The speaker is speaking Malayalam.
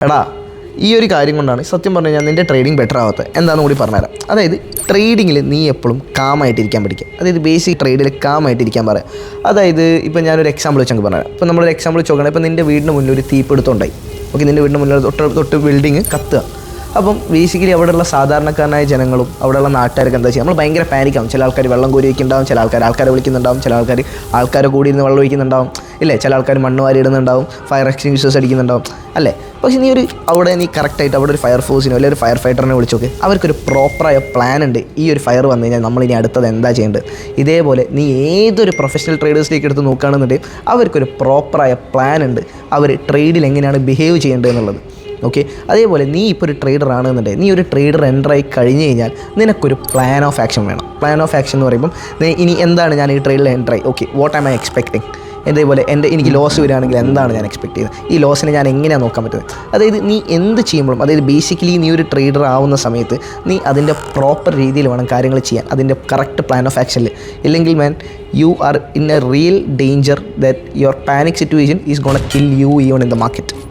എടാ ഈ ഒരു കാര്യം കൊണ്ടാണ് സത്യം പറഞ്ഞു കഴിഞ്ഞാൽ നിൻ്റെ ട്രേഡിംഗ് ബെറ്റർ ആവാത്തത്. എന്താണെന്ന് കൂടി പറഞ്ഞുതരാം. അതായത് ട്രേഡിങ്ങിൽ നീ എപ്പോഴും കാമായിട്ടിരിക്കാൻ പഠിക്കുക. അതായത് ബേസിക് ട്രേഡിൽ കാമായിട്ടിരിക്കാൻ പറയാം. അതായത് ഇപ്പോൾ ഞാനൊരു എക്സാമ്പിൾ വെച്ച് നമുക്ക് പറഞ്ഞുതരാം. ഇപ്പോൾ നമ്മളൊരു എക്സാമ്പിൾ വെച്ച് നോക്കുകയാണെങ്കിൽ ഇപ്പോൾ നിൻ്റെ വീടിന് മുന്നിൽ ഒരു തീപിടുത്തമുണ്ടായി. ഓക്കെ, നിൻ്റെ വീടിന് മുന്നിൽ തൊട്ട് ബിൽഡിങ് കത്തുക. അപ്പം ബേസിക്കലി അവിടെയുള്ള സാധാരണക്കാരനായ ജനങ്ങളും അവിടെയുള്ള നാട്ടുകാർക്ക് എന്താ ചെയ്യുക, നമ്മൾ ഭയങ്കര പാനിക്കാവും. ചില ആൾക്കാർ വെള്ളം കോരി വയ്ക്കുന്നുണ്ടാവും, ചില ആൾക്കാരെ വിളിക്കുന്നുണ്ടാവും, ചില ആൾക്കാരെ കൂടി ഇരുന്ന് വെള്ളം ഒഴിക്കുന്നുണ്ടാവും, ഇല്ലേ, ചില ആൾക്കാർ മണ്ണ് വാരി ഇടുന്നുണ്ടാവും, ഫയർ എക്സ്റ്റിങ്ഗ്വിഷേഴ്സ് അടിക്കുന്നുണ്ടാവും, അല്ലേ. പക്ഷേ നീ കറക്റ്റായിട്ട് അവിടെ ഒരു ഫയർ ഫോഴ്സിനോ അല്ലെങ്കിൽ ഒരു ഫയർ ഫൈറ്ററിനെ വിളിച്ച് നോക്ക്. അവർക്കൊരു പ്രോപ്പറായ പ്ലാൻ ഉണ്ട്. ഈ ഒരു ഫയർ വന്നു കഴിഞ്ഞാൽ നമ്മളിനി അടുത്തത് എന്താ ചെയ്യേണ്ടത്. ഇതേപോലെ നീ ഏതൊരു പ്രൊഫഷണൽ ട്രേഡേഴ്സിലേക്ക് എടുത്ത് നോക്കുകയാണെന്നുണ്ടെങ്കിൽ അവർക്കൊരു പ്രോപ്പറായ പ്ലാൻ ഉണ്ട്. അവർ ട്രേഡിൽ എങ്ങനെയാണ് ബിഹേവ് ചെയ്യേണ്ടത് എന്നുള്ളത്. ഓക്കെ, അതേപോലെ നീ ഇപ്പോൾ ഒരു ട്രേഡർ ആണെന്നുണ്ടെങ്കിൽ നീ ഒരു ട്രേഡർ എൻ്ററായി കഴിഞ്ഞ് കഴിഞ്ഞാൽ നിനക്കൊരു പ്ലാൻ ഓഫ് ആക്ഷൻ വേണം. പ്ലാൻ ഓഫ് ആക്ഷൻ എന്ന് പറയുമ്പം ഇനി എന്താണ് ഞാൻ ഈ ട്രേഡിൽ എൻ്ററായി, okay, what am I expecting. അതേപോലെ എനിക്ക് ലോസ് വരികയാണെങ്കിൽ എന്താണ് ഞാൻ എക്സ്പെക്ട് ചെയ്യുന്നത്, ഈ ലോസിനെ ഞാൻ എങ്ങനെയാണ് നോക്കാൻ പറ്റുന്നത്. അതായത് നീ എന്ത് ചെയ്യുമ്പോഴും, അതായത് ബേസിക്കലി നീ ഒരു ട്രേഡർ ആവുന്ന സമയത്ത് നീ അതിൻ്റെ പ്രോപ്പർ രീതിയിൽ വേണം കാര്യങ്ങൾ ചെയ്യാൻ, അതിൻ്റെ കറക്റ്റ് പ്ലാൻ ഓഫ് ആക്ഷനിൽ. ഇല്ലെങ്കിൽ man you are in a real danger that your panic situation is gonna kill you even in the market.